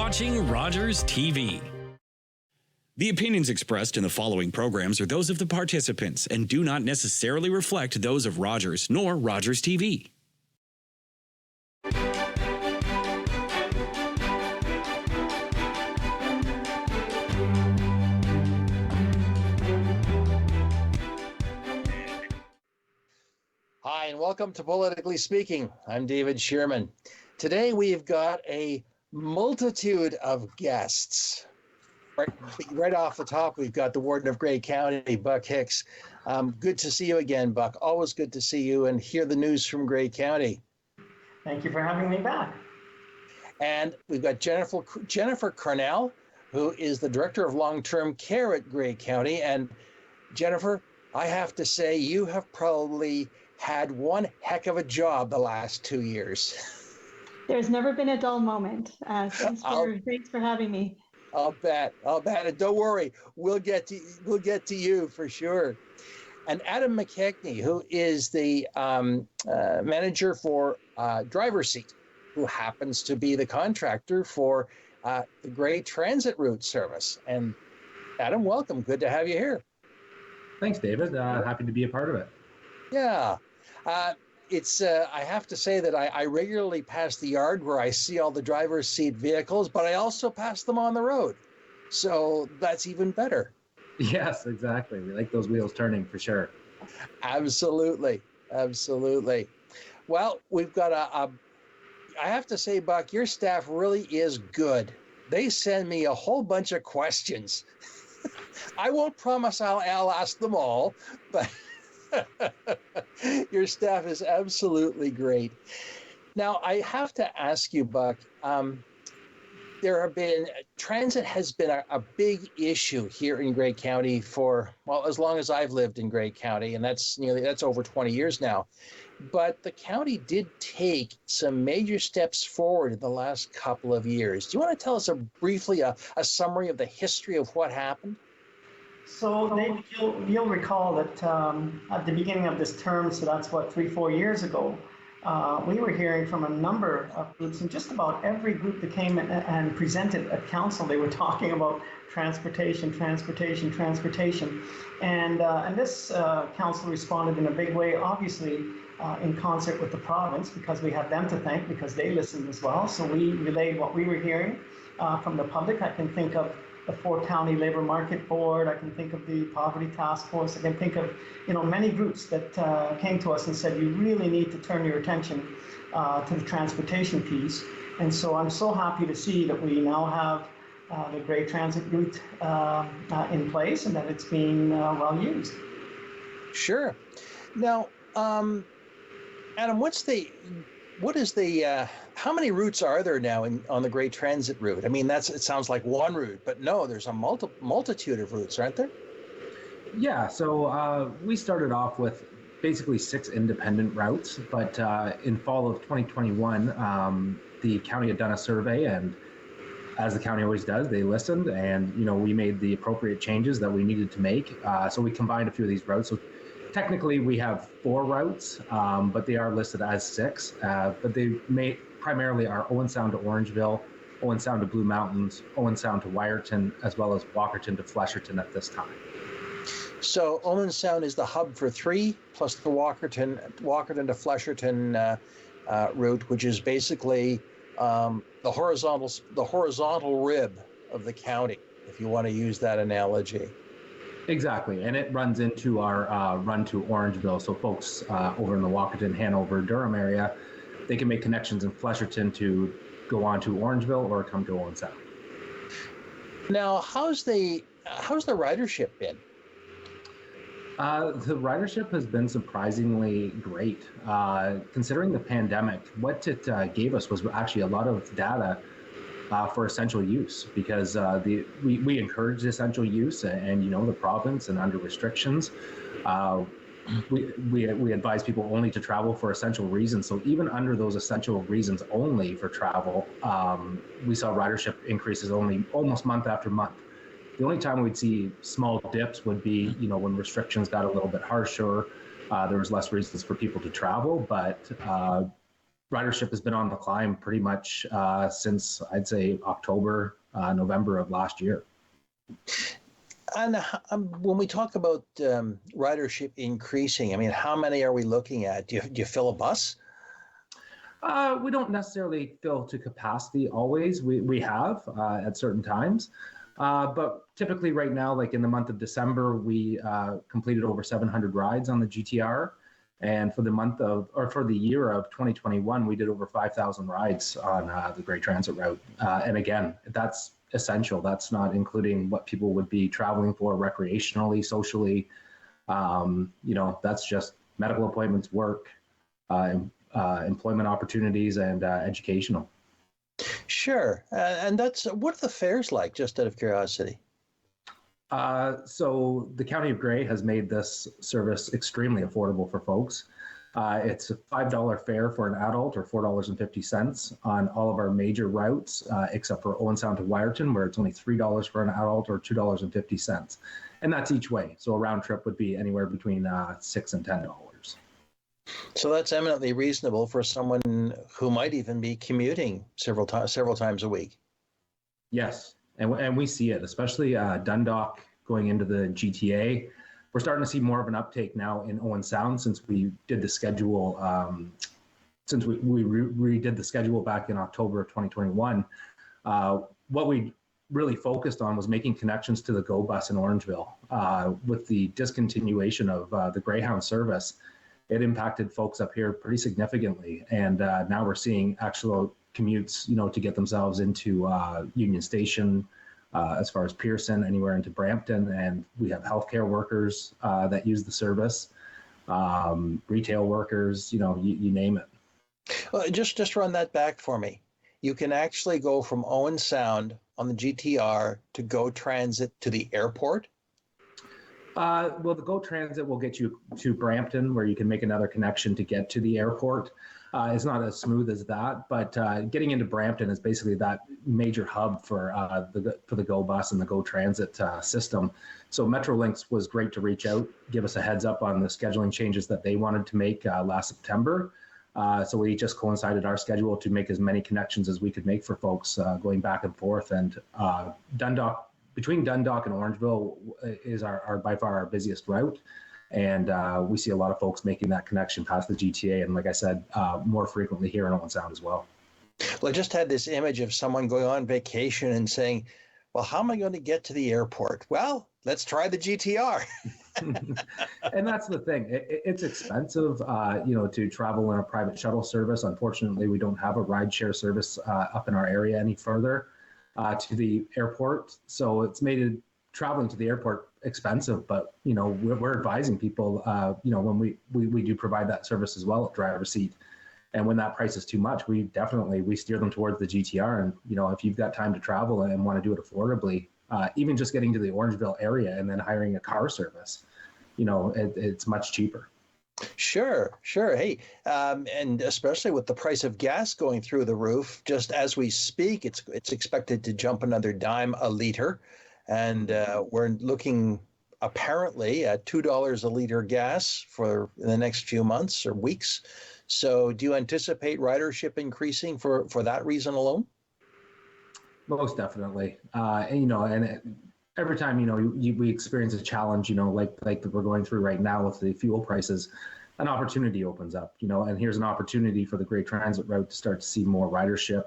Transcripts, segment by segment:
watching Rogers TV. The opinions expressed in the following programs are those of the participants and do not necessarily reflect those of Rogers nor Rogers TV. Hi, and welcome to Politically Speaking. I'm David Shearman. Today we've got a multitude of guests. Right off the top, we've got the Warden of Grey County, Buck Hicks. Good to see you again, Buck. Always good to see you and hear the news from Grey County. Thank you for having me back. And we've got Jennifer Cornell, who is the Director of Long-Term Care at Grey County. And Jennifer, I have to say, you have probably had one heck of a job the last 2 years. There's never been a dull moment. Thanks for having me. I'll bet. And don't worry, we'll get to you for sure. And Adam McKeachnie, who is the manager for Driverseat, who happens to be the contractor for the Grey Transit Route service. And Adam, welcome. Good to have you here. Thanks, David. Happy to be a part of it. Yeah. I have to say that I regularly pass the yard where I see all the driver's seat vehicles, but I also pass them on the road. So that's even better. Yes, exactly. We like those wheels turning for sure. Absolutely. Well, we've got I have to say, Buck, your staff really is good. They send me a whole bunch of questions. I won't promise I'll ask them all, but your staff is absolutely great. Now, I have to ask you, Buck, transit has been a big issue here in Grey County for, well, as long as I've lived in Grey County, and that's over 20 years now. But the county did take some major steps forward in the last couple of years. Do you want to tell us briefly a summary of the history of what happened? So Dave, you'll recall that at the beginning of this term, so that's 3-4 years ago, we were hearing from a number of groups, and just about every group that came and presented at council, they were talking about transportation. And this council responded in a big way, obviously in concert with the province, because we have them to thank because they listened as well. So we relayed what we were hearing from the public. I can think of the Fort County Labor Market Board. I can think of the Poverty Task Force. I can think of many groups that came to us and said, you really need to turn your attention to the transportation piece. And so I'm so happy to see that we now have the Grey Transit Route in place and that it's being well used. Sure. Now, Adam, how many routes are there now on the Grey Transit Route? I mean, it sounds like one route, but no, there's a multitude of routes, aren't there? Yeah, so we started off with basically 6 independent routes, but in fall of 2021, the county had done a survey, and as the county always does, they listened, and we made the appropriate changes that we needed to make. So we combined a few of these routes. So technically, we have 4 routes, but they are listed as 6. But they primarily are Owen Sound to Orangeville, Owen Sound to Blue Mountains, Owen Sound to Wyerton, as well as Walkerton to Flesherton at this time. So Owen Sound is the hub for 3, plus the Walkerton to Flesherton route, which is basically the horizontal rib of the county, if you want to use that analogy. Exactly, and it runs into our run to Orangeville, so folks over in the Walkerton, Hanover, Durham area, they can make connections in Flesherton to go on to Orangeville or come to Owen Sound. Now, how's the ridership been? The ridership has been surprisingly great. Considering the pandemic, what it gave us was actually a lot of data for essential use, because we encouraged essential use, and the province and under restrictions, we advise people only to travel for essential reasons. So even under those essential reasons only for travel, we saw ridership increases almost month after month. The only time we'd see small dips would be, when restrictions got a little bit harsher, there was less reasons for people to travel, but ridership has been on the climb pretty much since, I'd say, October, November of last year. And when we talk about ridership increasing, I mean, how many are we looking at? Do you fill a bus? We don't necessarily fill to capacity always. We have at certain times. But typically right now, like in the month of December, we completed over 700 rides on the GTR. And for the year of 2021, we did over 5,000 rides on the Grey Transit route. And again, that's essential. That's not including what people would be traveling for recreationally, socially. That's just medical appointments, work, employment opportunities, and educational. Sure. And what are the fares like, just out of curiosity? So the County of Grey has made this service extremely affordable for folks. It's a $5 fare for an adult or $4.50 on all of our major routes, except for Owen Sound to Wyerton, where it's only $3 for an adult or $2.50. And that's each way. So a round trip would be anywhere between $6 and $10. So that's eminently reasonable for someone who might even be commuting several times a week. Yes, and we see it, especially Dundalk going into the GTA. We're starting to see more of an uptake now in Owen Sound since we did the schedule. Since we redid the schedule back in October of 2021, what we really focused on was making connections to the GO bus in Orangeville. With the discontinuation of the Greyhound service, it impacted folks up here pretty significantly. And now we're seeing actual commutes, to get themselves into Union Station, as far as Pearson, anywhere into Brampton. And we have healthcare workers that use the service, retail workers, you name it. Well, just run that back for me. You can actually go from Owen Sound on the GTR to GO Transit to the airport? Well, the GO Transit will get you to Brampton, where you can make another connection to get to the airport. It's not as smooth as that, but getting into Brampton is basically that major hub for the GO bus and the GO Transit system. So Metrolinx was great to reach out, give us a heads up on the scheduling changes that they wanted to make last September. So we just coincided our schedule to make as many connections as we could make for folks going back and forth. And between Dundalk and Orangeville is our by far our busiest route. And we see a lot of folks making that connection past the GTA. And like I said, more frequently here in Owen Sound as well. Well, I just had this image of someone going on vacation and saying, well, how am I going to get to the airport? Well, let's try the GTR. And that's the thing. It's expensive, to travel in a private shuttle service. Unfortunately, we don't have a rideshare service up in our area any further to the airport. So it's made traveling to the airport expensive, but we're advising people when we do provide that service as well at Driverseat, and when that price is too much, we steer them towards the GTR. And if you've got time to travel and want to do it affordably, even just getting to the Orangeville area and then hiring a car service, it's much cheaper. Sure. Hey, and especially with the price of gas going through the roof, just as we speak, it's expected to jump another dime a liter. And we're looking apparently at $2 a liter gas for the next few months or weeks. So do you anticipate ridership increasing for that reason alone? Most definitely. And every time, we experience a challenge, like that we're going through right now with the fuel prices, an opportunity opens up, and here's an opportunity for the Grey Transit route to start to see more ridership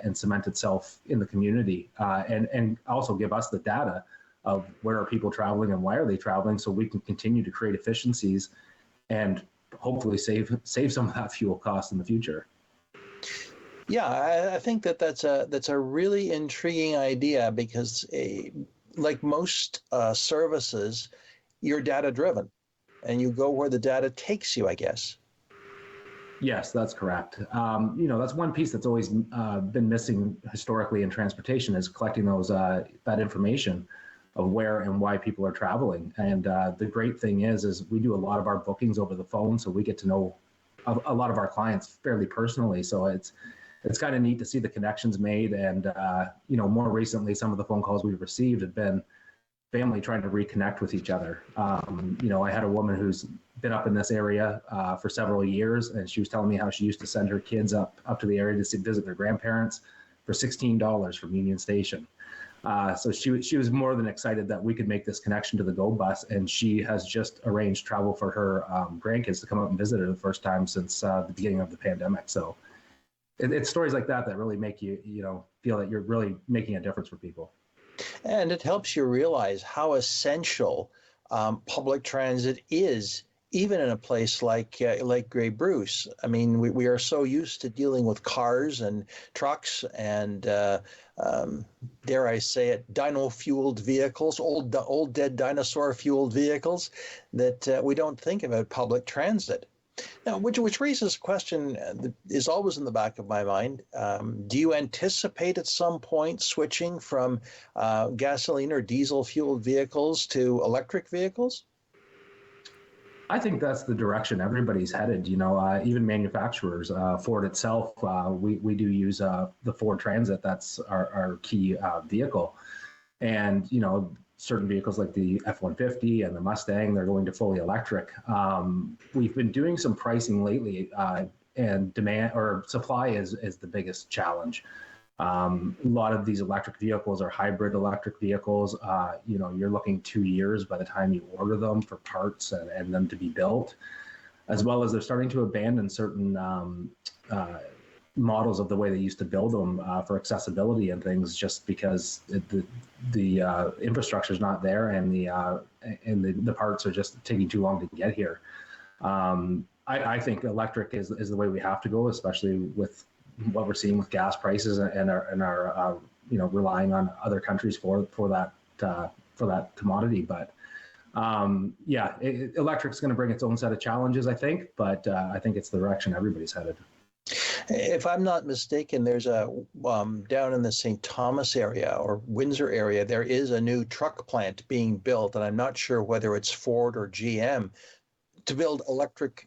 and cement itself in the community, and also give us the data of where are people traveling and why are they traveling, so we can continue to create efficiencies and hopefully save some of that fuel cost in the future. Yeah, I think that's a really intriguing idea because, like most services, you're data driven. And you go where the data takes you, I guess. Yes, that's correct. That's one piece that's always been missing historically in transportation, is collecting that information of where and why people are traveling. And the great thing is we do a lot of our bookings over the phone, so we get to know a lot of our clients fairly personally. So it's kind of neat to see the connections made. And more recently, some of the phone calls we've received have been, family trying to reconnect with each other. I had a woman who's been up in this area for several years, and she was telling me how she used to send her kids up to the area to visit their grandparents for $16 from Union Station. So she was more than excited that we could make this connection to the Go Bus, and she has just arranged travel for her grandkids to come up and visit her the first time since the beginning of the pandemic. So it's stories like that that really make you feel that you're really making a difference for people. And it helps you realize how essential public transit is, even in a place like Grey Bruce. I mean, we are so used to dealing with cars and trucks and, dare I say it, dino-fueled vehicles, old dead dinosaur-fueled vehicles, that we don't think about public transit. Now, which raises a question that is always in the back of my mind. Do you anticipate at some point switching from gasoline or diesel-fueled vehicles to electric vehicles? I think that's the direction everybody's headed. Even manufacturers, Ford itself, we do use the Ford Transit. That's our key vehicle. And, certain vehicles like the F-150 and the Mustang, they're going to fully electric. We've been doing some pricing lately, and demand or supply is the biggest challenge. A lot of these electric vehicles are hybrid electric vehicles. You're looking 2 years by the time you order them for parts and them to be built, as well as they're starting to abandon certain models of the way they used to build them for accessibility and things, just because the infrastructure is not there and the parts are just taking too long to get here. I think electric is the way we have to go, especially with what we're seeing with gas prices and our relying on other countries for that commodity. But electric's going to bring its own set of challenges, I think, but I think it's the direction everybody's headed. If I'm not mistaken, there's a down in the St. Thomas area or Windsor area, there is a new truck plant being built, and I'm not sure whether it's Ford or GM, to build electric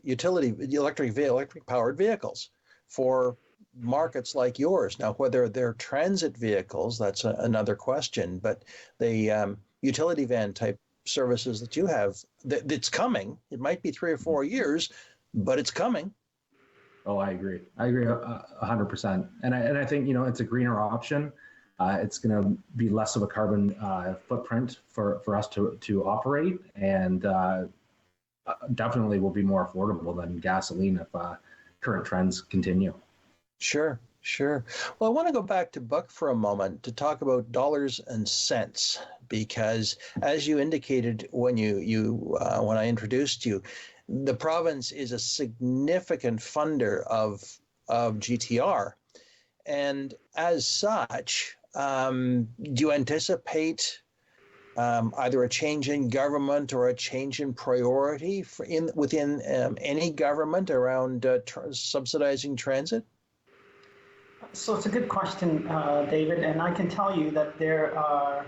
powered vehicles for markets like yours. Now, whether they're transit vehicles, that's another question, but the utility van type services that you have, it's coming. It might be 3 or 4 years, but it's coming. Oh, I agree 100%. And I think, it's a greener option. It's going to be less of a carbon footprint for us to operate, and definitely will be more affordable than gasoline if current trends continue. Sure. Well, I want to go back to Buck for a moment to talk about dollars and cents, because as you indicated when when I introduced you, the province is a significant funder of GTR, and as such, do you anticipate either a change in government or a change in priority within any government around subsidizing transit? So it's a good question, David, and I can tell you that there are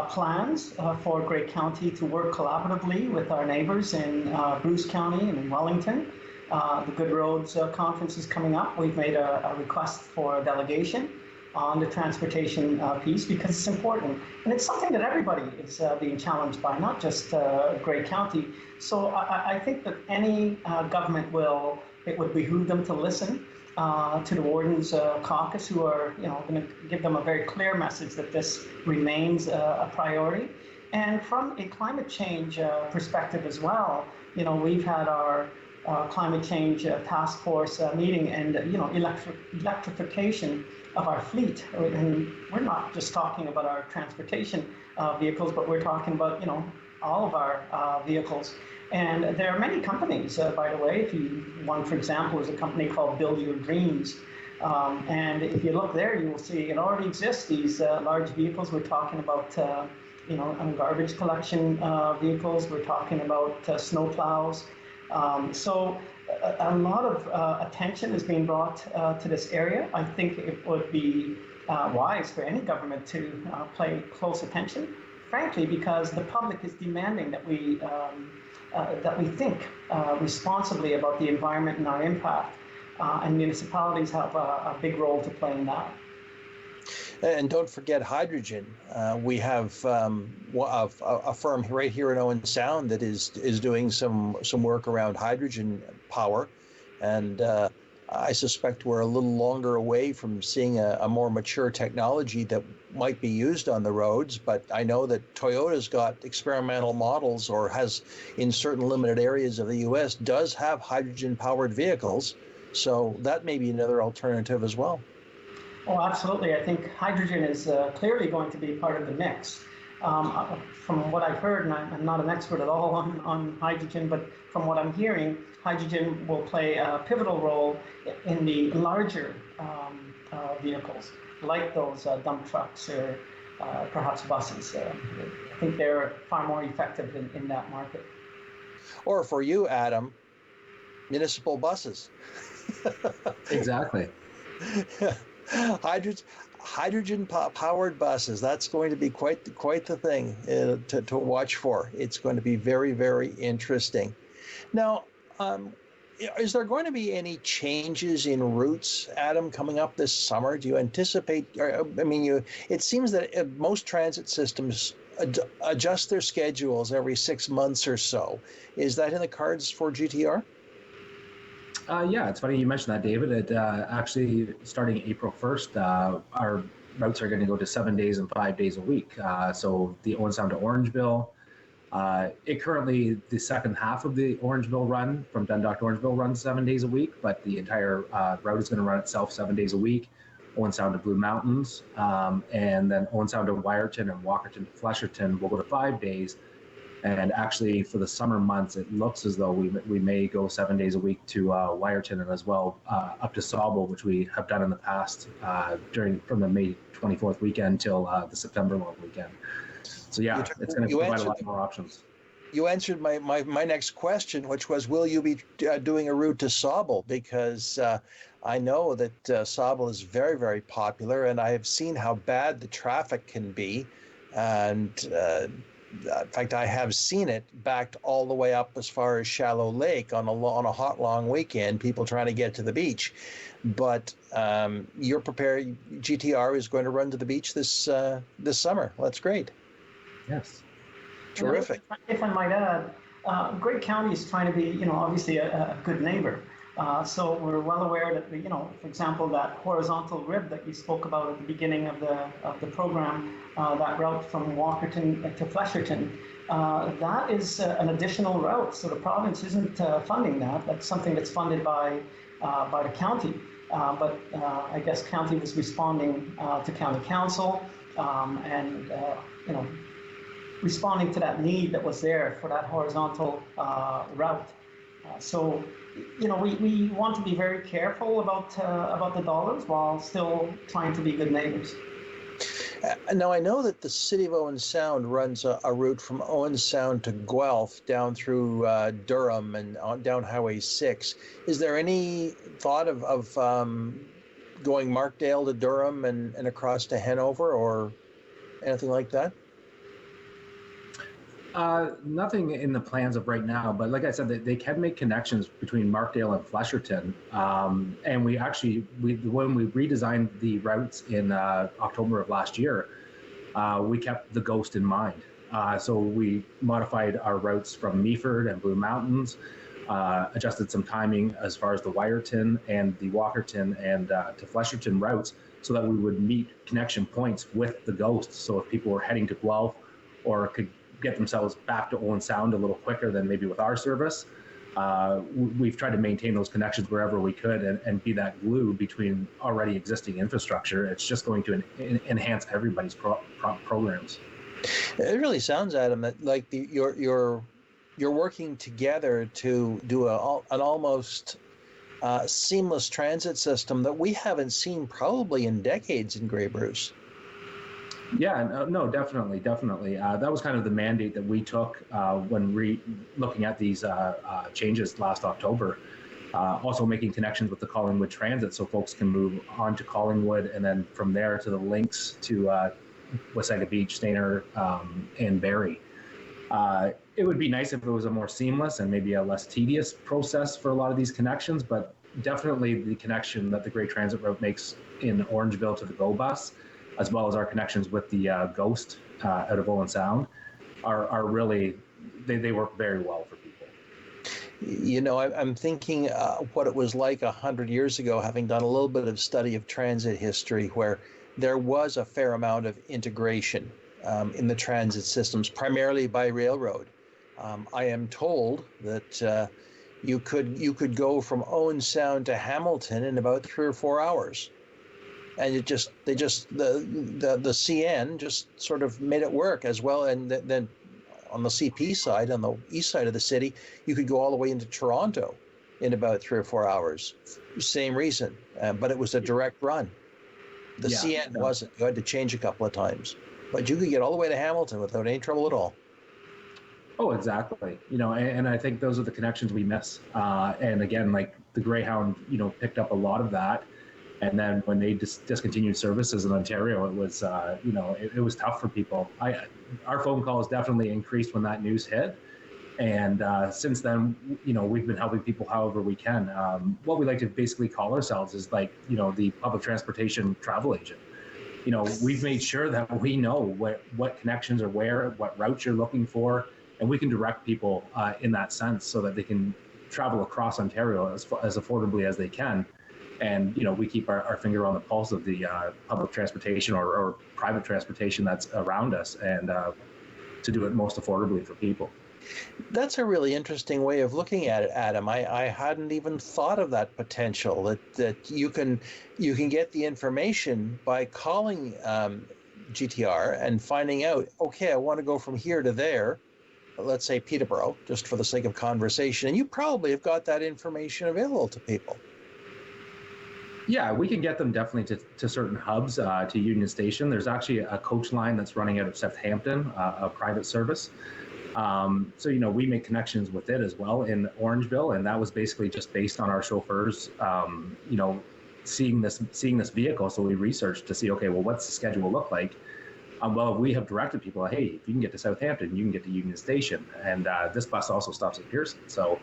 plans for Grey County to work collaboratively with our neighbors in Bruce County and in Wellington. The Good Roads Conference is coming up. We've made a request for a delegation on the transportation piece because it's important. And it's something that everybody is being challenged by, not just Grey County. So I think that any government it would behoove them to listen to the Warden's caucus, who are going to give them a very clear message that this remains a priority. And from a climate change perspective as well, we've had our climate change task force meeting, and electrification of our fleet. And we're not just talking about our transportation vehicles, but we're talking about all of our vehicles. And there are many companies, by the way. One, for example, is a company called Build Your Dreams. And if you look there, you will see it already exists, these large vehicles. We're talking about, garbage collection vehicles. We're talking about snow plows. So a lot of attention is being brought to this area. I think it would be wise for any government to pay close attention, frankly, because the public is demanding that we think responsibly about the environment and our impact, and municipalities have a big role to play in that. And don't forget hydrogen. We have a firm right here in Owen Sound that is doing some work around hydrogen power, and I suspect we're a little longer away from seeing a more mature technology that might be used on the roads. But I know that Toyota's got experimental models, or has in certain limited areas of the U.S. does have hydrogen-powered vehicles, so that may be another alternative as well. Oh, absolutely. I think hydrogen is clearly going to be part of the mix. From what I've heard, and I'm not an expert at all on hydrogen, but from what I'm hearing, hydrogen will play a pivotal role in the larger vehicles, like those dump trucks or perhaps buses. I think they're far more effective in that market. Or for you, Adam, municipal buses. Exactly. Hydrogen powered buses. That's going to be quite the thing to watch for. It's going to be very, very interesting. Now, is there going to be any changes in routes, Adam, coming up this summer? Do you anticipate? It seems that most transit systems adjust their schedules every 6 months or so. Is that in the cards for GTR? Yeah, it's funny you mentioned that, David. Actually, starting April 1st, our routes are going to go to 7 days and 5 days a week. So the Owen Sound to Orangeville, it currently, the second half of the Orangeville run from Dundalk to Orangeville runs 7 days a week, but the entire route is going to run itself 7 days a week. Owen Sound to Blue Mountains, and then Owen Sound to Wyerton and Walkerton to Flesherton will go to 5 days. And actually, for the summer months, it looks as though we may go 7 days a week to Wyerton, and as well up to Sauble, which we have done in the past from the May 24th weekend till the September long weekend. So yeah, it's going to provide a lot more options. You answered my next question, which was, will you be doing a route to Sauble? Because I know that Sauble is very, very popular, and I have seen how bad the traffic can be, and in fact, I have seen it backed all the way up as far as Shallow Lake on a hot, long weekend, people trying to get to the beach. But you're prepared. GTR is going to run to the beach this summer. That's great. Yes. Terrific. If I might add, Grey County is trying to be, obviously a good neighbor. So we're well aware that, for example, that horizontal rib that you spoke about at the beginning of the program, that route from Walkerton to Flesherton, that is an additional route. So the province isn't funding that. That's something that's funded by the county. But I guess county was responding to county council and responding to that need that was there for that horizontal route. So, we want to be very careful about the dollars while still trying to be good neighbors. Now, I know that the city of Owen Sound runs a route from Owen Sound to Guelph down through Durham and down Highway 6. Is there any thought of going Markdale to Durham and across to Hanover or anything like that? Nothing in the plans of right now, but like I said, they can make connections between Markdale and Flesherton. And when we redesigned the routes in October of last year, we kept the Ghost in mind. So we modified our routes from Meaford and Blue Mountains, adjusted some timing as far as the Wyerton and the Walkerton and to Flesherton routes so that we would meet connection points with the Ghost. So if people were heading to Guelph or could get themselves back to Owen Sound a little quicker than maybe with our service, we've tried to maintain those connections wherever we could and be that glue between already existing infrastructure. It's just going to enhance everybody's programs. It really sounds, Adam, that like you're working together to do an almost seamless transit system that we haven't seen probably in decades in Grey Bruce. Yeah, no, definitely. That was kind of the mandate that we took when looking at these changes last October. Also making connections with the Collingwood Transit so folks can move on to Collingwood and then from there to the links to Wasaga Beach, Stayner, and Barrie. It would be nice if it was a more seamless and maybe a less tedious process for a lot of these connections, but definitely the connection that the Grey Transit route makes in Orangeville to the GO bus as well as our connections with the Ghost out of Owen Sound, are really, they work very well for people. You know, I'm thinking what it was like 100 years ago, having done a little bit of study of transit history, where there was a fair amount of integration in the transit systems, primarily by railroad. I am told that you could go from Owen Sound to Hamilton in about 3 or 4 hours, and the CN just sort of made it work as well. And then on the CP side, on the east side of the city, you could go all the way into Toronto in about 3 or 4 hours. Same reason, but it was a direct run. The CN wasn't. You had to change a couple of times, but you could get all the way to Hamilton without any trouble at all. Oh, exactly. You know, and I think those are the connections we miss. And again, like the Greyhound, you know, picked up a lot of that. And then when they discontinued services in Ontario, it was, you know, it was tough for people. Our phone calls definitely increased when that news hit. And since then, you know, we've been helping people however we can. What we like to basically call ourselves is like, you know, the public transportation travel agent. You know, we've made sure that we know what connections are where, what routes you're looking for, and we can direct people in that sense so that they can travel across Ontario as affordably as they can. And, you know, we keep our finger on the pulse of the public transportation or private transportation that's around us, and to do it most affordably for people. That's a really interesting way of looking at it, Adam. I hadn't even thought of that potential, that you can get the information by calling GTR and finding out, okay, I want to go from here to there, let's say Peterborough, just for the sake of conversation, and you probably have got that information available to people. Yeah, we can get them definitely to certain hubs, to Union Station. There's actually a coach line that's running out of Southampton, a private service. So, you know, we make connections with it as well in Orangeville, and that was basically just based on our chauffeurs, you know, seeing this vehicle. So we researched to see, okay, well, what's the schedule look like? Well, we have directed people, hey, if you can get to Southampton, you can get to Union Station. And this bus also stops at Pearson. So,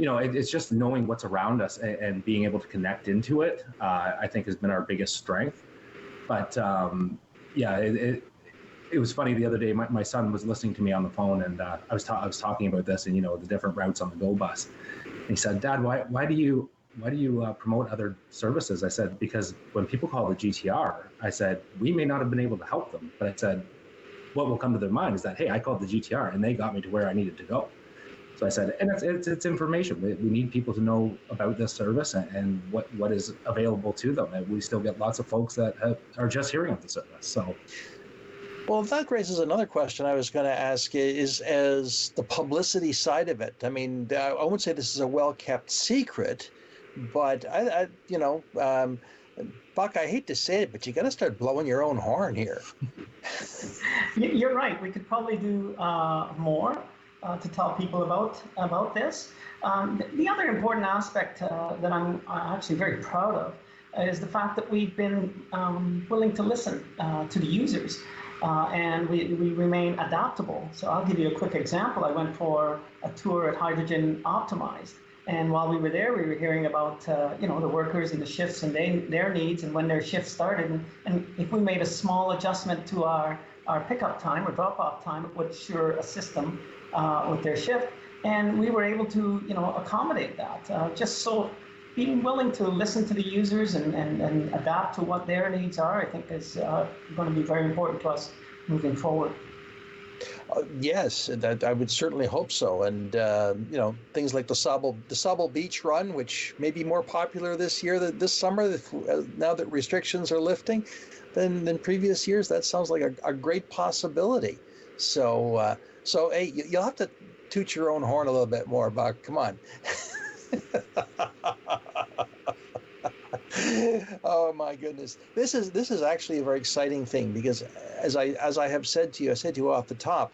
you know, it's just knowing what's around us and being able to connect into it, I think has been our biggest strength. But yeah, it was funny the other day, my son was listening to me on the phone, and I was talking about this and, you know, the different routes on the GO bus. And he said, Dad, why do you promote other services? I said, because when people call the GTR, I said, we may not have been able to help them, but I said, what will come to their mind is that, hey, I called the GTR and they got me to where I needed to go. So I said, and it's information. We need people to know about this service and what is available to them. And we still get lots of folks that are just hearing of the service. So. Well, that raises another question I was going to ask is as the publicity side of it. I mean, I wouldn't say this is a well-kept secret, but I you know, Buck, I hate to say it, but you got to start blowing your own horn here. You're right. We could probably do more to tell people about this. The other important aspect that I'm actually very proud of is the fact that we've been willing to listen to the users. And we remain adaptable. So I'll give you a quick example. I went for a tour at Hydrogen Optimized. And while we were there, we were hearing about you know, the workers and the shifts and their needs and when their shift started. And if we made a small adjustment to our pickup time or drop-off time, it would sure assist them with their shift. And we were able to, you know, accommodate that. Just so being willing to listen to the users and adapt to what their needs are, I think is going to be very important to us moving forward. Yes, that I would certainly hope so. And you know, things like the Sauble Beach Run, which may be more popular this summer, now that restrictions are lifting than previous years. That sounds like a great possibility. So hey, you'll have to toot your own horn a little bit more, Buck. Come on. Oh my goodness, this is actually a very exciting thing, because as I have said to you off the top,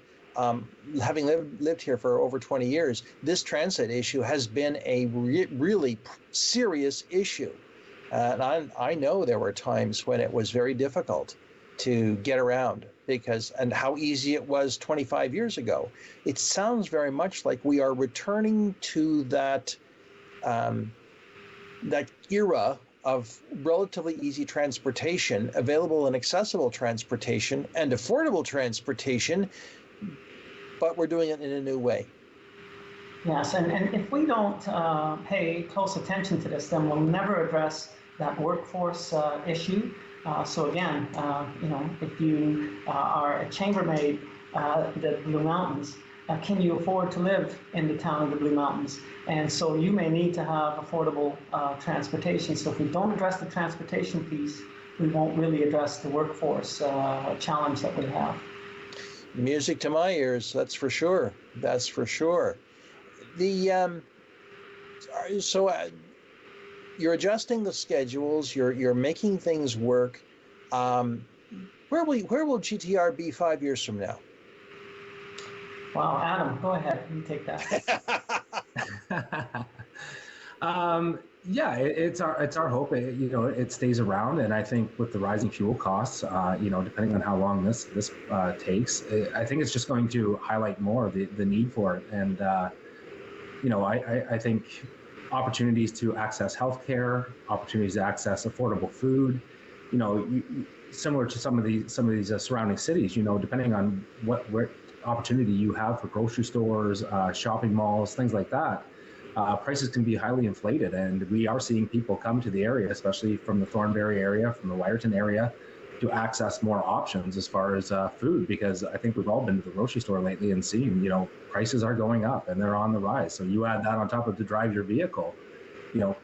having lived here for over 20 years, this transit issue has been a really serious issue, and I know there were times when it was very difficult to get around, and how easy it was 25 years ago. It sounds very much like we are returning to that era relatively easy transportation, available and accessible transportation, and affordable transportation, but we're doing it in a new way. Yes, and if we don't pay close attention to this, then we'll never address that workforce issue. So again, if you are a chambermaid at the Blue Mountains, can you afford to live in the town of the Blue Mountains? And so you may need to have affordable transportation. So if we don't address the transportation piece, we won't really address the workforce challenge that we have. Music to my ears, that's for sure. That's for sure. You're adjusting the schedules. You're making things work. Where will GTR be 5 years from now? Wow, Adam, go ahead. You take that. Yeah, it's our hope. It stays around, and I think with the rising fuel costs, depending on how long this takes, I think it's just going to highlight more the need for it. And I think opportunities to access healthcare, opportunities to access affordable food, similar to some of these surrounding cities, depending on where opportunity you have for grocery stores, shopping malls, things like that. Prices can be highly inflated, and we are seeing people come to the area, especially from the Thornbury area, from the Wyerton area, to access more options as far as food, because I think we've all been to the grocery store lately and seen, prices are going up and they're on the rise. So you add that on top of to drive your vehicle,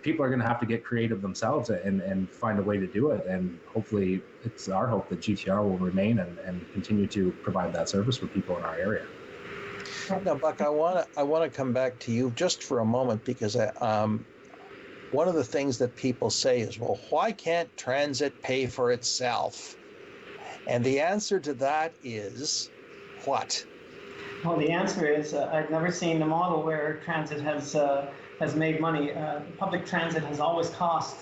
people are going to have to get creative themselves and find a way to do it. And hopefully it's our hope that GTR will remain and continue to provide that service for people in our area. Now, Buck, I want to come back to you just for a moment, because one of the things that people say is, well, why can't transit pay for itself? And the answer to that is what? Well, the answer is I've never seen a model where transit has made money. Public transit has always cost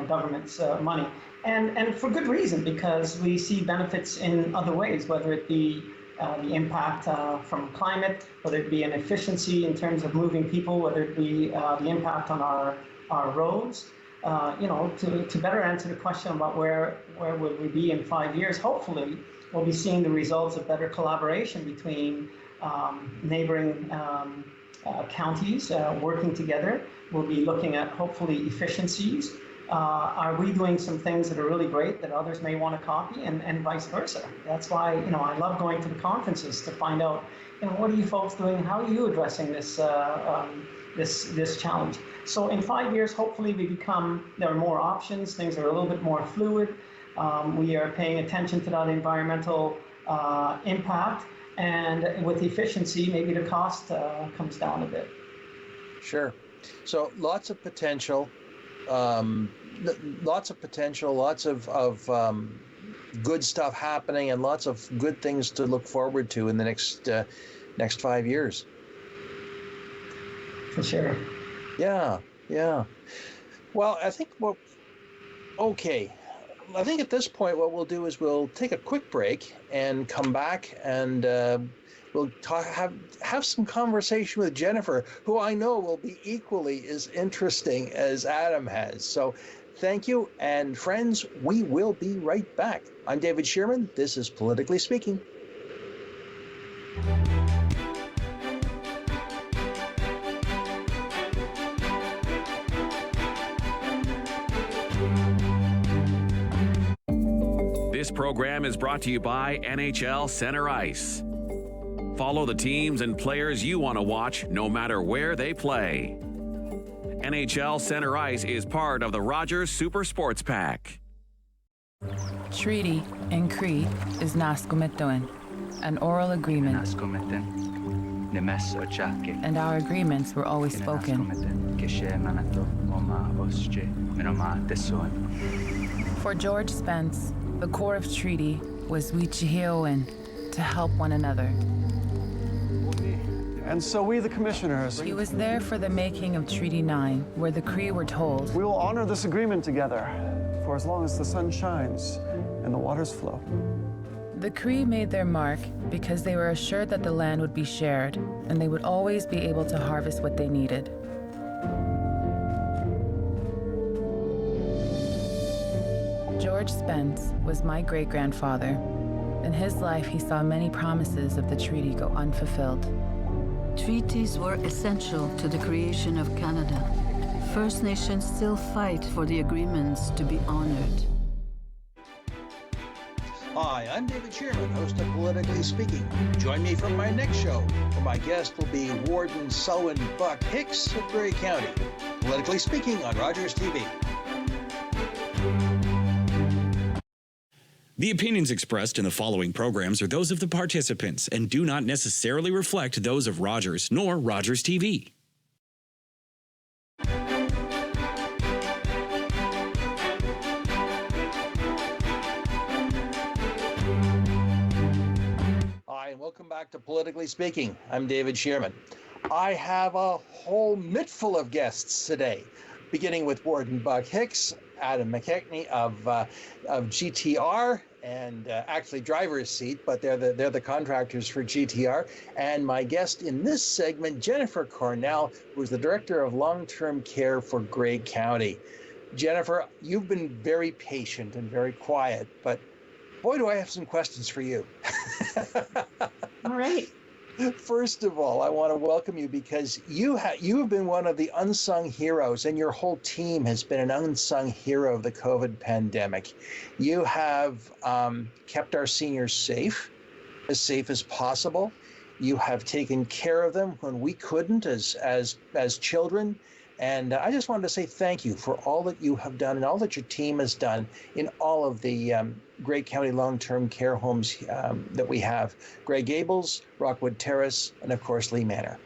governments money, and for good reason, because we see benefits in other ways, whether it be the impact from climate, whether it be an efficiency in terms of moving people, whether it be the impact on our roads. To better answer the question about where will we be in 5 years, hopefully we'll be seeing the results of better collaboration between neighboring counties working together. We'll be looking at hopefully efficiencies. Are we doing some things that are really great that others may want to copy, and vice versa? That's why I love going to the conferences to find out what are you folks doing, how are you addressing this this challenge. So in 5 years, hopefully there are more options, things are a little bit more fluid. We are paying attention to that environmental impact, and with efficiency, maybe the cost comes down a bit. Sure. So lots of potential. Lots of good stuff happening, and lots of good things to look forward to in the next 5 years. For sure. Yeah. Well, I think I think at this point what we'll do is we'll take a quick break and come back, and we'll have some conversation with Jennifer, who I know will be equally as interesting as Adam has. So thank you, and friends, we will be right back. I'm David Shearman. This is Politically Speaking. This program is brought to you by NHL Center Ice. Follow the teams and players you want to watch, no matter where they play. NHL Center Ice is part of the Rogers Super Sports Pack. Treaty in Cree is Nascomituen, an oral agreement. And our agreements were always spoken. For George Spence, the core of treaty was Wichihioen, to help one another. And so we, the commissioners... He was there for the making of Treaty 9, where the Cree were told... We will honor this agreement together, for as long as the sun shines and the waters flow. The Cree made their mark because they were assured that the land would be shared, and they would always be able to harvest what they needed. George Spence was my great-grandfather. In his life, he saw many promises of the treaty go unfulfilled. Treaties were essential to the creation of Canada. First Nations still fight for the agreements to be honored. Hi, I'm David Shearman, host of Politically Speaking. Join me for my next show, where my guest will be Warden Selwyn Buck Hicks of Grey County. Politically Speaking on Rogers TV. The opinions expressed in the following programs are those of the participants and do not necessarily reflect those of Rogers nor Rogers TV. Hi, and welcome back to Politically Speaking. I'm David Shearman. I have a whole mittful of guests today, beginning with Warden Buck Hicks, Adam McKeachnie of GTR, and actually Driverseat, but they're the contractors for GTR. And my guest in this segment, Jennifer Cornell, who's the Director of Long-Term Care for Grey County. Jennifer, you've been very patient and very quiet, but boy, do I have some questions for you. All right. First of all, I want to welcome you because you have been one of the unsung heroes, and your whole team has been an unsung hero of the COVID pandemic. You have kept our seniors safe as possible. You have taken care of them when we couldn't as children. And I just wanted to say thank you for all that you have done and all that your team has done in all of the Grey County long-term care homes that we have. Grey Gables, Rockwood Terrace, and of course, Lee Manor.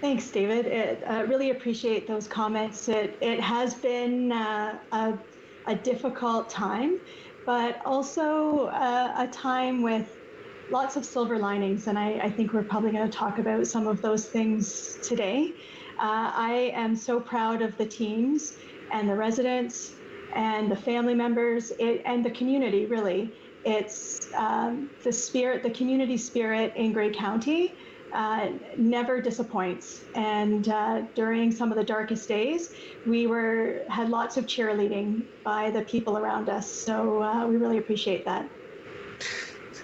Thanks, David. I really appreciate those comments. It has been a difficult time, but also a time with lots of silver linings. And I think we're probably going to talk about some of those things today. I am so proud of the teams and the residents and the family members and the community, really. It's the community spirit in Grey County never disappoints. And during some of the darkest days, we had lots of cheerleading by the people around us. So we really appreciate that.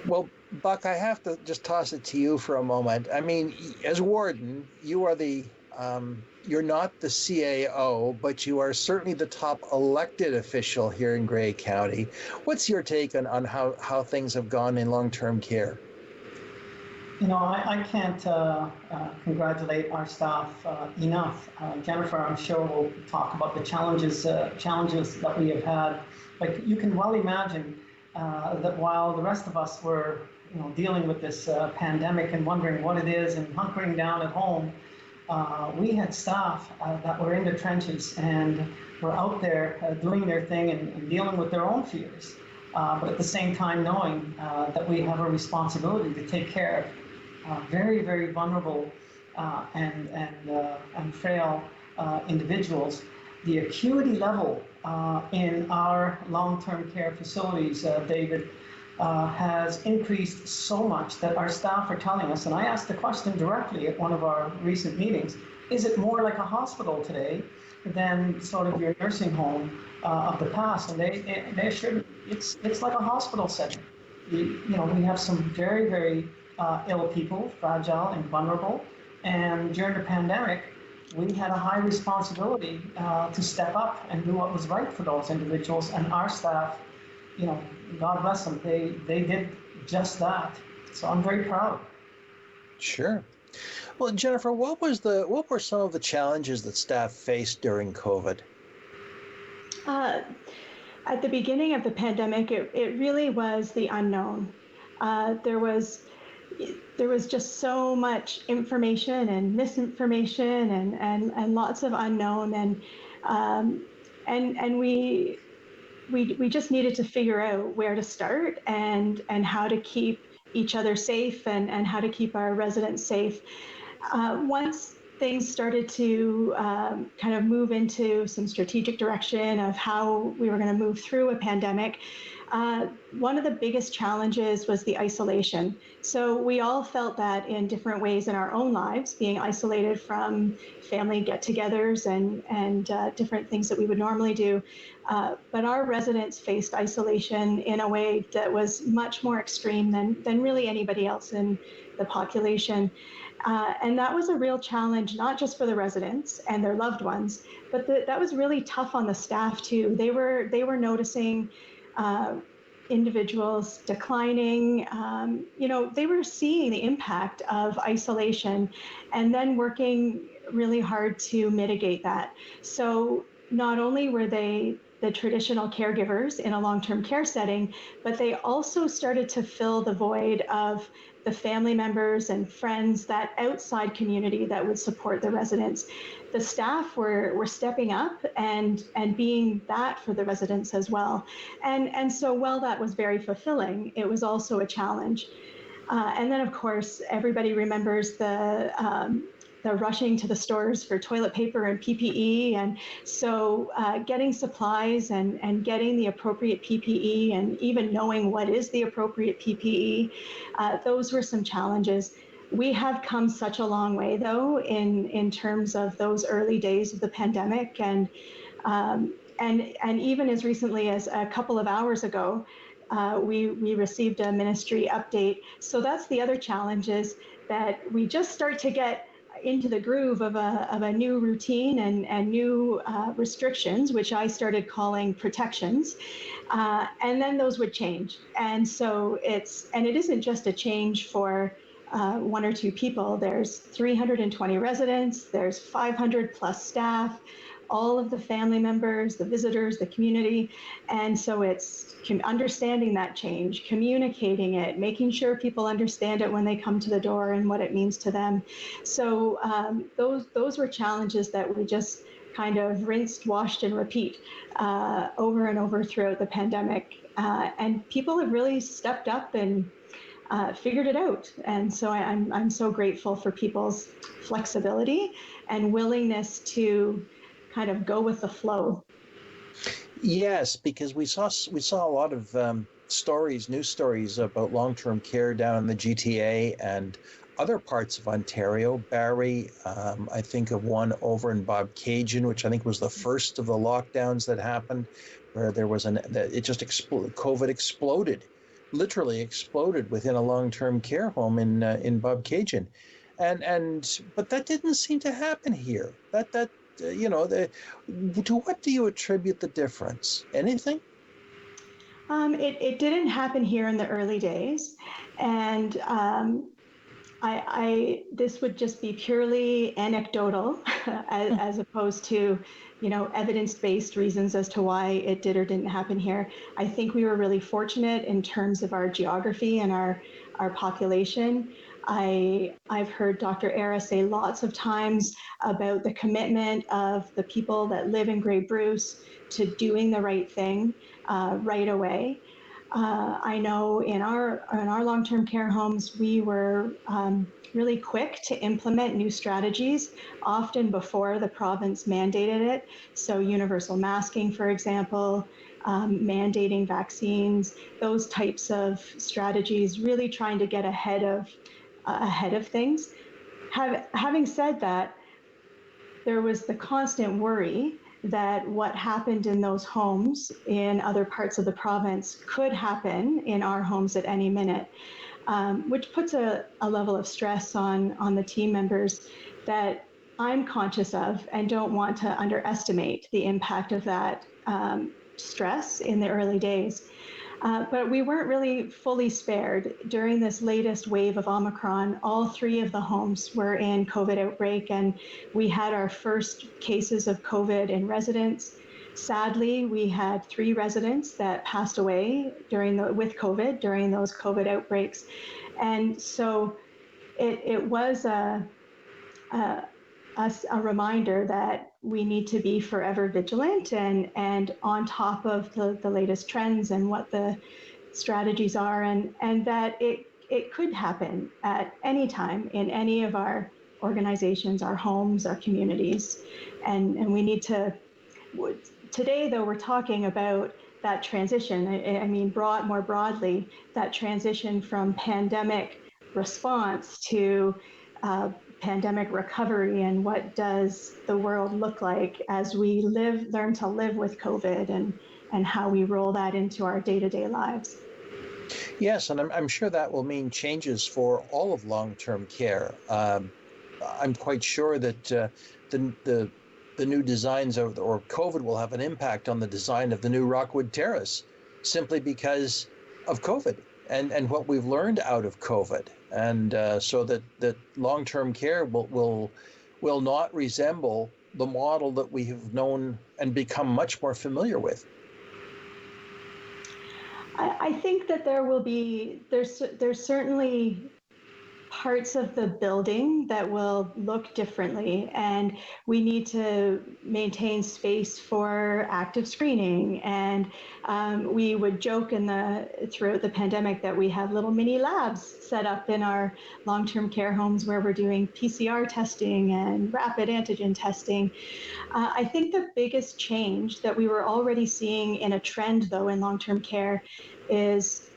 Well, Buck, I have to just toss it to you for a moment. I mean, as warden, you are you're not the CAO, but you are certainly the top elected official here in Grey County. What's your take on how things have gone in long-term care? You know, I can't congratulate our staff enough. Jennifer, I'm sure, will talk about the challenges that we have had. Like, you can well imagine that while the rest of us were, dealing with this pandemic and wondering what it is and hunkering down at home, we had staff that were in the trenches and were out there doing their thing and dealing with their own fears, but at the same time knowing that we have a responsibility to take care of very, very vulnerable and frail individuals. The acuity level in our long-term care facilities, David, has increased so much that our staff are telling us, and I asked the question directly at one of our recent meetings, is it more like a hospital today than sort of your nursing home of the past? And they assured me it's like a hospital setting. We have some very, very ill people, fragile and vulnerable, and during the pandemic, we had a high responsibility to step up and do what was right for those individuals, and our staff, God bless them, they did just that. So I'm very proud. Sure. Well, Jennifer, what were some of the challenges that staff faced during COVID? At the beginning of the pandemic, it really was the unknown. There was just so much information and misinformation and lots of unknown, and we just needed to figure out where to start and how to keep each other safe and how to keep our residents safe. Once things started to kind of move into some strategic direction of how we were going to move through a pandemic, One of the biggest challenges was the isolation. So we all felt that in different ways in our own lives, being isolated from family get-togethers and different things that we would normally do. But our residents faced isolation in a way that was much more extreme than really anybody else in the population. And that was a real challenge, not just for the residents and their loved ones, but that was really tough on the staff too. They were noticing individuals declining. They were seeing the impact of isolation and then working really hard to mitigate that. So not only were they the traditional caregivers in a long-term care setting, but they also started to fill the void of the family members and friends, that outside community that would support the residents. The staff were stepping up and being that for the residents as well. And so while that was very fulfilling, it was also a challenge. And then of course, everybody remembers the rushing to the stores for toilet paper and PPE. And so getting supplies and getting the appropriate PPE and even knowing what is the appropriate PPE, those were some challenges. We have come such a long way though in terms of those early days of the pandemic. And even as recently as a couple of hours ago, we received a ministry update. So that's the other challenge, is that we just start to get into the groove of a new routine and new restrictions, which I started calling protections, and then those would change. And so it isn't just a change for one or two people. There's 320 residents, there's 500 plus staff, all of the family members, the visitors, the community. And so it's understanding that change, communicating it, making sure people understand it when they come to the door and what it means to them. So those were challenges that we just kind of rinsed, washed, and repeat over and over throughout the pandemic. And people have really stepped up and figured it out. And so I'm so grateful for people's flexibility and willingness to kind of go with the flow. Yes, because we saw a lot of news stories about long-term care down in the GTA and other parts of Ontario. Barrie, I think of one over in Mckechnie, which I think was the first of the lockdowns that happened, where there was COVID exploded, literally exploded within a long-term care home in Mckechnie, but that didn't seem to happen here. To what do you attribute the difference? Anything? It didn't happen here in the early days, and this would just be purely anecdotal, as opposed to, evidence-based reasons as to why it did or didn't happen here. I think we were really fortunate in terms of our geography and our population. I've heard Dr. Era say lots of times about the commitment of the people that live in Grey Bruce to doing the right thing right away. I know in our long-term care homes, we were really quick to implement new strategies, often before the province mandated it. So universal masking, for example, mandating vaccines, those types of strategies, really trying to get ahead of things. Having said that, there was the constant worry that what happened in those homes in other parts of the province could happen in our homes at any minute, which puts a level of stress on the team members that I'm conscious of and don't want to underestimate the impact of that stress in the early days. But we weren't really fully spared. During this latest wave of Omicron, all 3 of the homes were in COVID outbreak, and we had our first cases of COVID in residents. Sadly, we had 3 residents that passed away with COVID during those COVID outbreaks. And so it was a reminder that we need to be forever vigilant and on top of the latest trends and what the strategies are, and that it could happen at any time in any of our organizations, our homes, our communities. And we need to, today though, we're talking about that transition. I mean, more broadly, that transition from pandemic response to pandemic recovery, and what does the world look like as we learn to live with COVID, and how we roll that into our day-to-day lives. Yes, and I'm sure that will mean changes for all of long-term care. I'm quite sure that the new designs or COVID will have an impact on the design of the new Rockwood Terrace, simply because of COVID and what we've learned out of COVID, and so that long-term care will not resemble the model that we have known and become much more familiar with. I think that there's certainly parts of the building that will look differently, and we need to maintain space for active screening. And we would joke throughout the pandemic that we have little mini labs set up in our long-term care homes where we're doing PCR testing and rapid antigen testing. I think the biggest change that we were already seeing in a trend, though, in long-term care is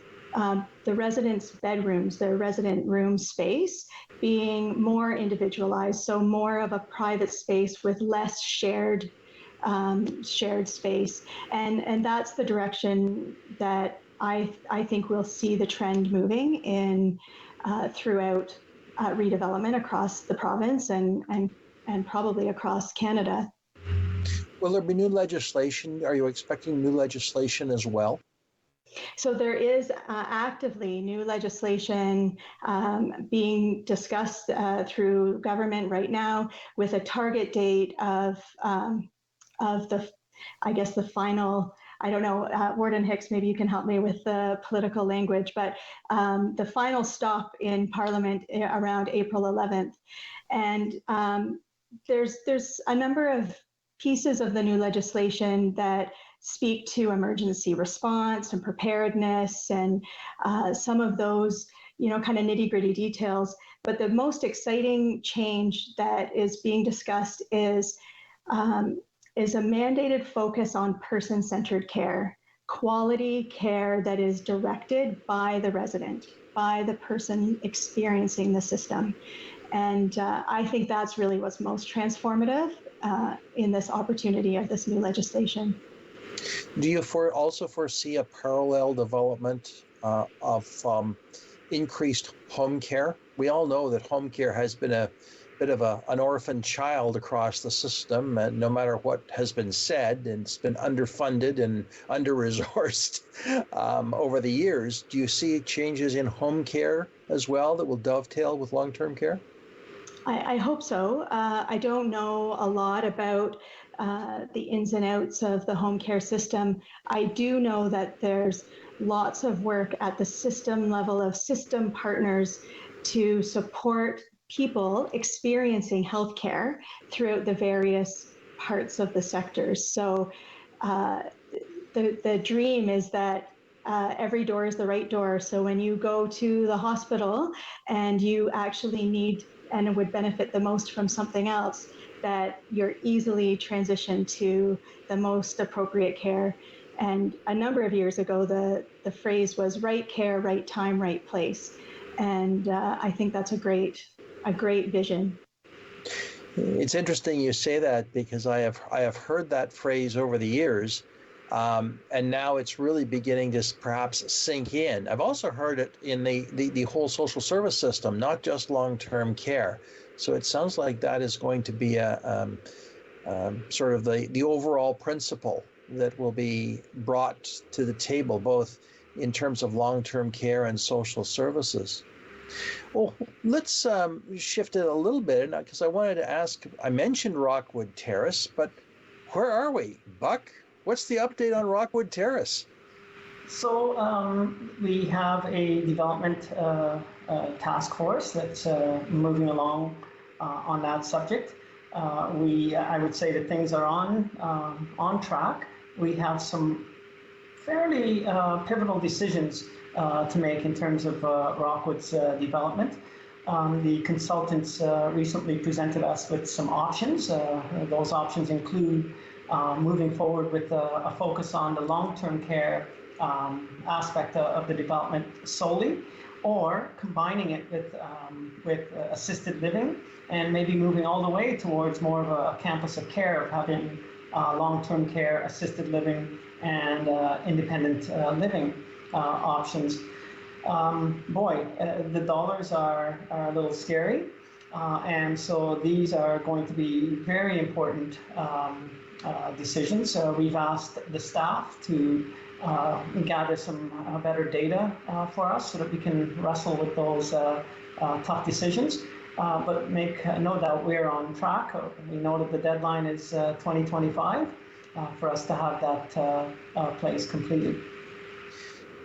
the residents' bedrooms, their resident room space, being more individualized, so more of a private space with less shared space, and that's the direction that I think we'll see the trend moving in throughout redevelopment across the province and probably across Canada. Will there be new legislation? Are you expecting new legislation as well? So there is actively new legislation being discussed through government right now, with a target date of the final. I don't know, Warden Hicks, maybe you can help me with the political language, but the final stop in Parliament around April 11th, and there's a number of pieces of the new legislation that speak to emergency response and preparedness, and some of those, kind of nitty-gritty details. But the most exciting change that is being discussed is a mandated focus on person-centered care, quality care that is directed by the resident, by the person experiencing the system. And I think that's really what's most transformative in this opportunity of this new legislation. Do you also foresee a parallel development of increased home care? We all know that home care has been a bit of an orphan child across the system, and no matter what has been said, and it's been underfunded and under-resourced over the years. Do you see changes in home care as well that will dovetail with long-term care? I hope so. I don't know a lot about the ins and outs of the home care system. I do know that there's lots of work at the system level of system partners to support people experiencing healthcare throughout the various parts of the sectors. So the dream is that every door is the right door. So when you go to the hospital and you actually need and would benefit the most from something else, that you're easily transitioned to the most appropriate care. And a number of years ago, the phrase was right care, right time, right place. And I think that's a great vision. It's interesting you say that, because I have heard that phrase over the years, and now it's really beginning to perhaps sink in. I've also heard it in the whole social service system, not just long-term care. So it sounds like that is going to be a sort of the overall principle that will be brought to the table, both in terms of long-term care and social services. Well, let's shift it a little bit, because I wanted to ask, I mentioned Rockwood Terrace, but where are we? Buck, what's the update on Rockwood Terrace? So we have a development task force that's moving along on that subject. I would say that things are on track. We have some fairly pivotal decisions to make in terms of Rockwood's development. The consultants recently presented us with some options. Those options include moving forward with a focus on the long-term care aspect of the development solely, or combining it with assisted living, and maybe moving all the way towards more of a campus of care, of having long-term care, assisted living, and independent living options. The dollars are a little scary, and so these are going to be very important decisions. We've asked the staff to gather some better data for us so that we can wrestle with those tough decisions. But make no doubt we're on track. We know that the deadline is 2025 for us to have that place completed.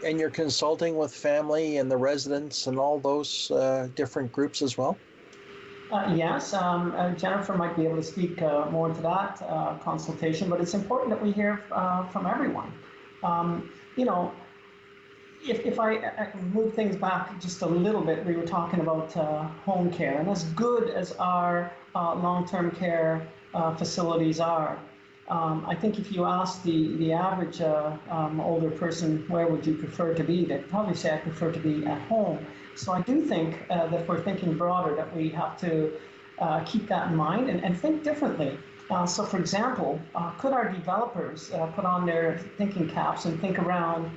And you're consulting with family and the residents and all those different groups as well? Yes, Jennifer might be able to speak more to that consultation, but it's important that we hear from everyone. If I move things back just a little bit, we were talking about home care, and as good as our long-term care facilities are, I think if you ask the average older person, where would you prefer to be, they'd probably say, I prefer to be at home. So I do think that if we're thinking broader, that we have to keep that in mind and think differently. So for example, could our developers put on their thinking caps and think around,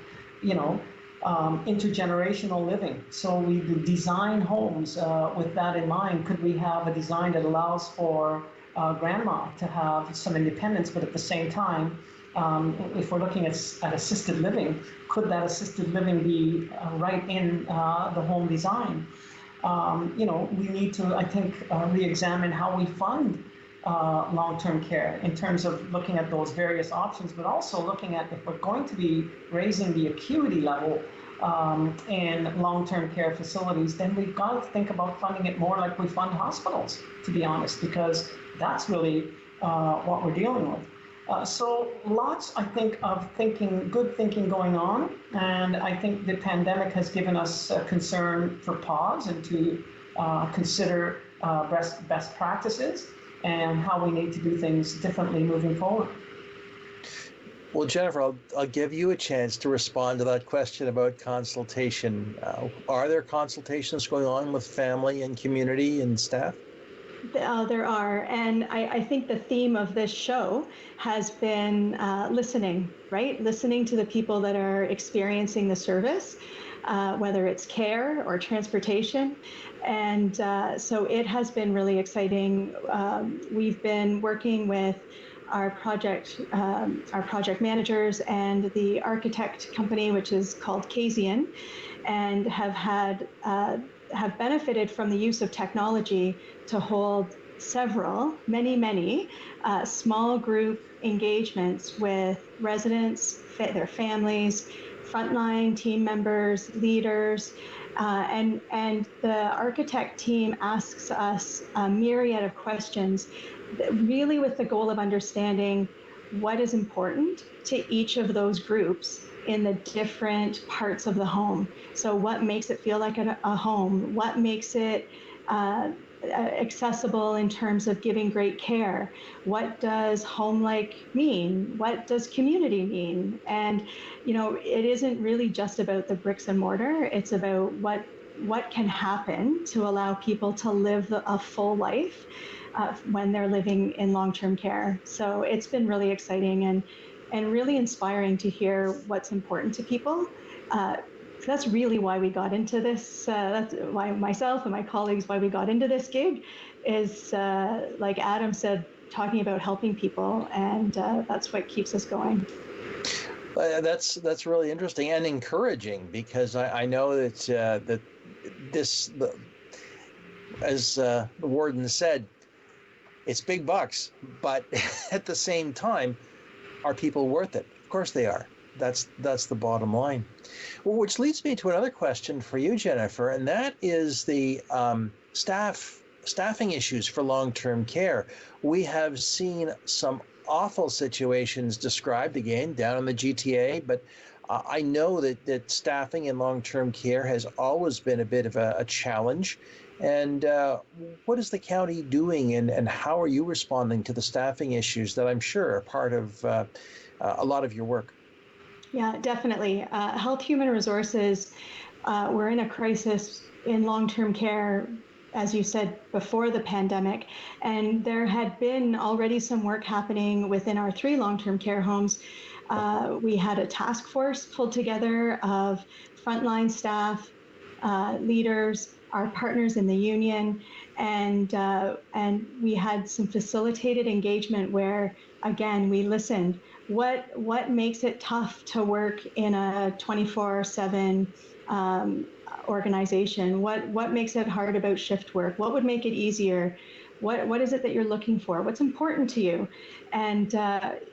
intergenerational living? So we design homes with that in mind. Could we have a design that allows for grandma to have some independence, but at the same time, if we're looking at assisted living, could that assisted living be right in the home design? We need to, I think, re-examine how we fund long-term care in terms of looking at those various options, but also looking at if we're going to be raising the acuity level in long-term care facilities, then we've got to think about funding it more like we fund hospitals, to be honest, because that's really what we're dealing with. So lots, I think, of good thinking going on, and I think the pandemic has given us a concern for pause and to consider best practices and how we need to do things differently moving forward. Well, Jennifer, I'll give you a chance to respond to that question about consultation. Are there consultations going on with family and community and staff? There are, and I think the theme of this show has been listening, right? Listening to the people that are experiencing the service, whether it's care or transportation. And so it has been really exciting. We've been working with our project managers and the architect company, which is called Kasian, and have benefited from the use of technology to hold many small group engagements with residents, their families, frontline team members, leaders, and the architect team asks us a myriad of questions, really with the goal of understanding what is important to each of those groups in the different parts of the home. So what makes it feel like a home? What makes it accessible in terms of giving great care? What does home-like mean? What does community mean? And, it isn't really just about the bricks and mortar. It's about what can happen to allow people to live a full life when they're living in long-term care. So it's been really exciting and really inspiring to hear what's important to people. That's really why we got into this. That's why myself and my colleagues, why we got into this gig is, like Adam said, talking about helping people, and that's what keeps us going. That's really interesting and encouraging, because I know that as the warden said, it's big bucks, but at the same time, are people worth it? Of course they are. That's the bottom line. Well, which leads me to another question for you, Jennifer, and that is the staffing issues for long-term care. We have seen some awful situations described again down in the GTA, but I know that staffing in long-term care has always been a bit of a challenge. And what is the county doing, and how are you responding to the staffing issues that I'm sure are part of a lot of your work? Yeah, definitely. Health Human Resources, we're in a crisis in long-term care, as you said, before the pandemic. And there had been already some work happening within our 3 long-term care homes. We had a task force pulled together of frontline staff, leaders, our partners in the union, and we had some facilitated engagement where, again, we listened. What makes it tough to work in a 24/7 organization? What makes it hard about shift work? What would make it easier? What is it that you're looking for? What's important to you? And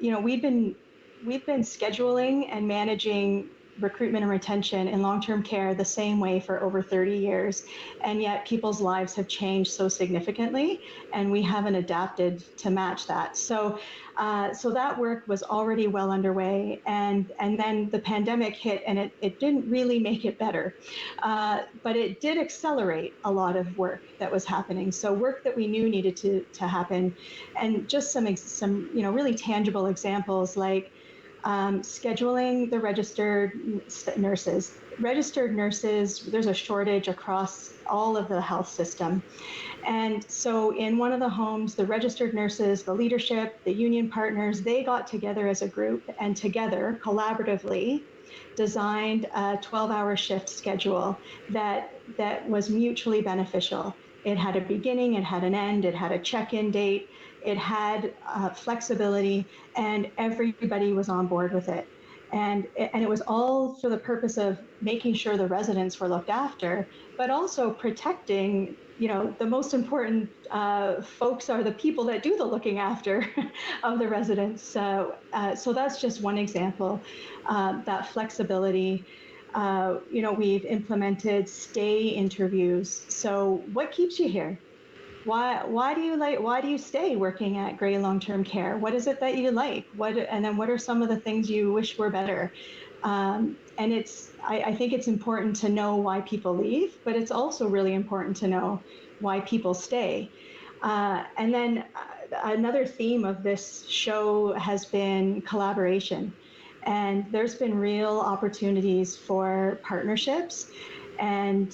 we've been scheduling and managing recruitment and retention in long-term care the same way for over 30 years, and yet people's lives have changed so significantly, and we haven't adapted to match that. So that work was already well underway, and then the pandemic hit, and it didn't really make it better, but it did accelerate a lot of work that was happening. So work that we knew needed to happen, and just some really tangible examples like scheduling the registered nurses. Registered nurses, there's a shortage across all of the health system. And so in one of the homes, the registered nurses, the leadership, the union partners, they got together as a group and together, collaboratively, designed a 12-hour shift schedule that was mutually beneficial. It had a beginning, it had an end, it had a check-in date, it had flexibility, and everybody was on board with it. And it was all for the purpose of making sure the residents were looked after, but also protecting, the most important folks are the people that do the looking after of the residents. So that's just one example, that flexibility. We've implemented stay interviews. So what keeps you here? Why do you stay working at Gray Long-Term Care? What is it that you like? And then what are some of the things you wish were better? And I think it's important to know why people leave, but it's also really important to know why people stay. And then another theme of this show has been collaboration. And there's been real opportunities for partnerships. And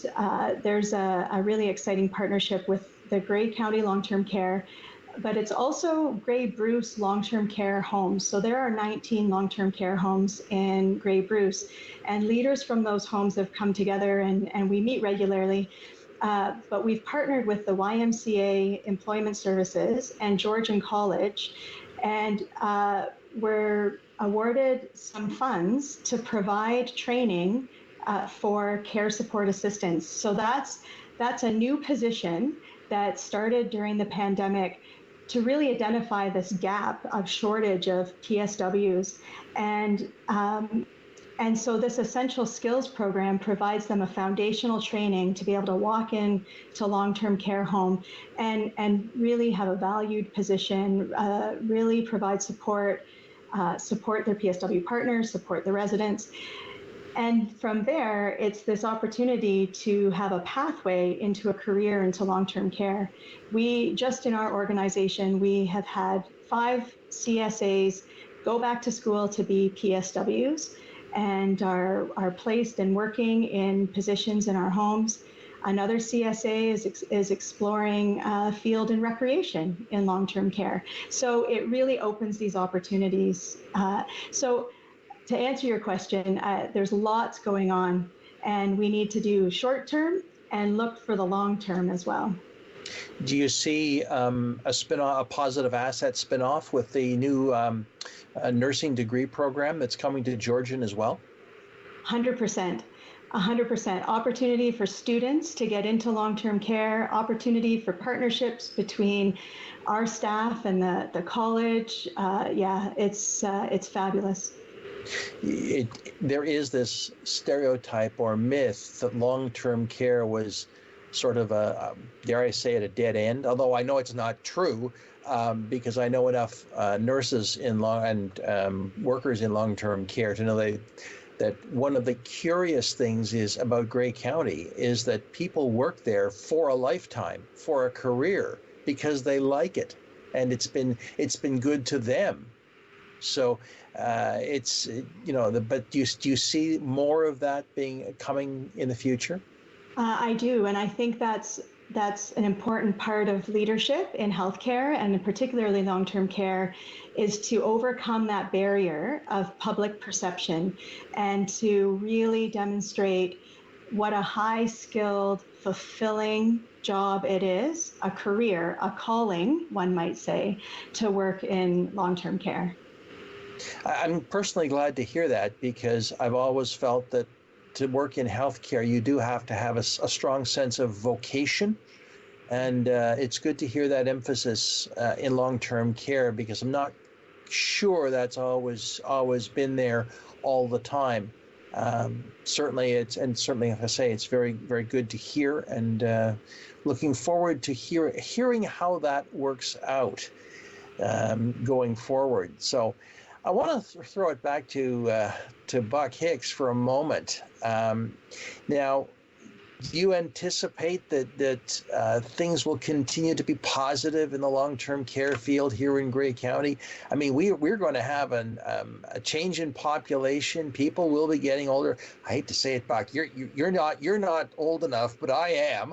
there's a really exciting partnership with the Grey County Long-Term Care, but it's also Grey Bruce Long-Term Care homes. So there are 19 long-term care homes in Grey Bruce, and leaders from those homes have come together and we meet regularly. But we've partnered with the YMCA Employment Services and Georgian College, and we're awarded some funds to provide training for care support assistants. So that's a new position that started during the pandemic to really identify this gap of shortage of PSWs. And so this essential skills program provides them a foundational training to be able to walk in to long-term care home and really have a valued position, really provide support their PSW partners, support the residents. And from there, it's this opportunity to have a pathway into a career into long-term care. Just in our organization, we have had 5 CSAs go back to school to be PSWs and are placed and working in positions in our homes. Another CSA is exploring field and recreation in long-term care. So it really opens these opportunities. So to answer your question, there's lots going on, and we need to do short-term and look for the long-term as well. Do you see a positive asset spin-off with the new nursing degree program that's coming to Georgian as well? 100%. 100%. Opportunity for students to get into long-term care, opportunity for partnerships between our staff and the college. It's fabulous. There is this stereotype or myth that long-term care was sort of dare I say it, a dead end, although I know it's not true, because I know enough nurses and workers in long-term care to know that one of the curious things is about Grey County is that people work there for a lifetime, for a career, because they like it, and it's been good to them. So it's but do you see more of that coming in the future? I do, and I think that's an important part of leadership in healthcare, and particularly long-term care, is to overcome that barrier of public perception and to really demonstrate what a high-skilled, fulfilling job it is, a career, a calling, one might say, to work in long-term care. I'm personally glad to hear that, because I've always felt that to work in healthcare, you do have to have a strong sense of vocation. And it's good to hear that emphasis in long-term care, because I'm not sure that's always been there all the time. Certainly, like I say, it's very, very good to hear, and looking forward to hearing how that works out going forward. So I want to throw it back to Buck Hicks for a moment. Now, do you anticipate that things will continue to be positive in the long-term care field here in Grey County? I mean, we're going to have a change in population. People will be getting older. I hate to say it, Buck. You're not old enough, but I am.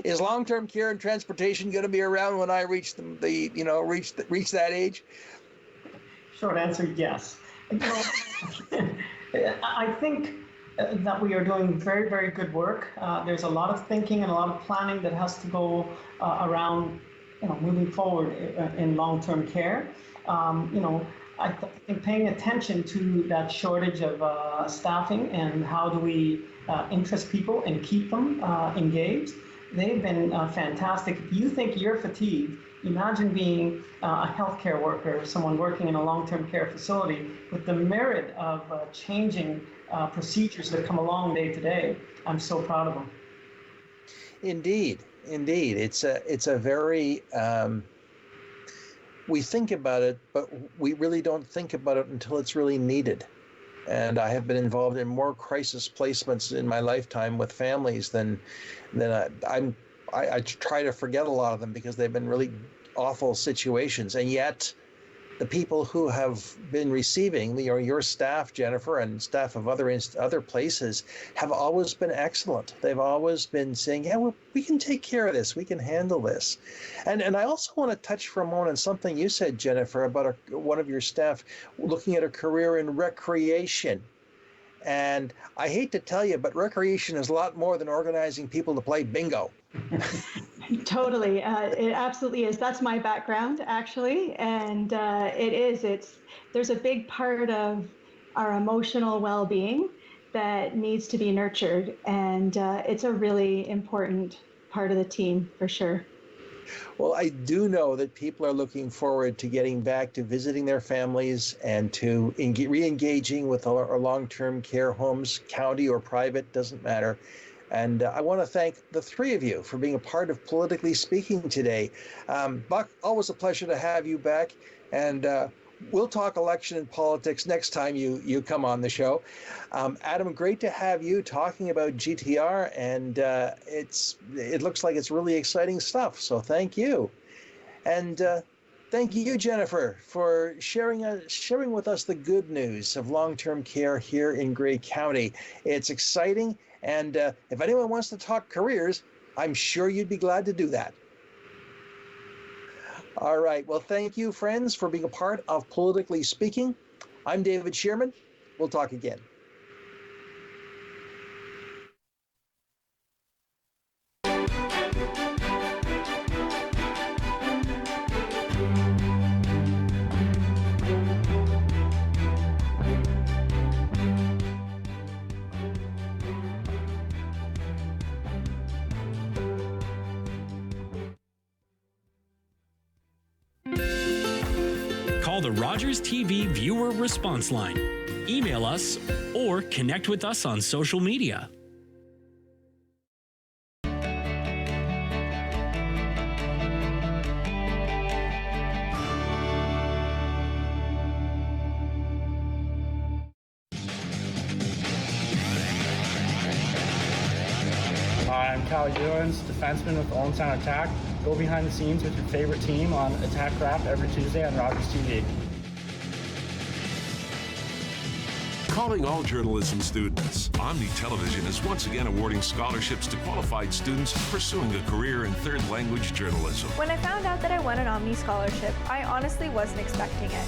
Is long-term care and transportation going to be around when I reach reach that age? Short answer, yes. I think that we are doing very, very good work. There's a lot of thinking and a lot of planning that has to go around, moving forward in long-term care. I think paying attention to that shortage of staffing and how do we interest people and keep them engaged. They've been fantastic. If you think you're fatigued, imagine being a healthcare worker, someone working in a long-term care facility with the merit of changing procedures that come along day to day. I'm so proud of them. Indeed. It's a very, we think about it, but we really don't think about it until it's really needed. And I have been involved in more crisis placements in my lifetime with families than I try to forget a lot of them, because they've been really awful situations. And yet the people who have been receiving, your staff, Jennifer, and staff of other places have always been excellent. They've always been saying, yeah, well, we can take care of this. We can handle this. And I also want to touch for a moment on something you said, Jennifer, about one of your staff looking at a career in recreation. And I hate to tell you, but recreation is a lot more than organizing people to play bingo. Totally. It absolutely is. That's my background, actually. And there's a big part of our emotional well-being that needs to be nurtured. And it's a really important part of the team, for sure. Well, I do know that people are looking forward to getting back to visiting their families and to re-engaging with our long-term care homes, county or private, doesn't matter. And I want to thank the three of you for being a part of Politically Speaking today. Buck, always a pleasure to have you back. And we'll talk election and politics next time you come on the show. Adam, great to have you talking about GTR, and it looks like it's really exciting stuff. So thank you. And thank you, Jennifer, for sharing with us the good news of long-term care here in Grey County. It's exciting. And if anyone wants to talk careers, I'm sure you'd be glad to do that. All right. Well, thank you, friends, for being a part of Politically Speaking. I'm David Shearman. We'll talk again. Call the Rogers TV viewer response line, email us, or connect with us on social media. I'm Cal Ewens, defenseman with Olmstown Attack. Go behind the scenes with your favorite team on Attack Craft every Tuesday on Rogers TV. Calling all journalism students, Omni Television is once again awarding scholarships to qualified students pursuing a career in third language journalism. When I found out that I won an Omni scholarship, I honestly wasn't expecting it.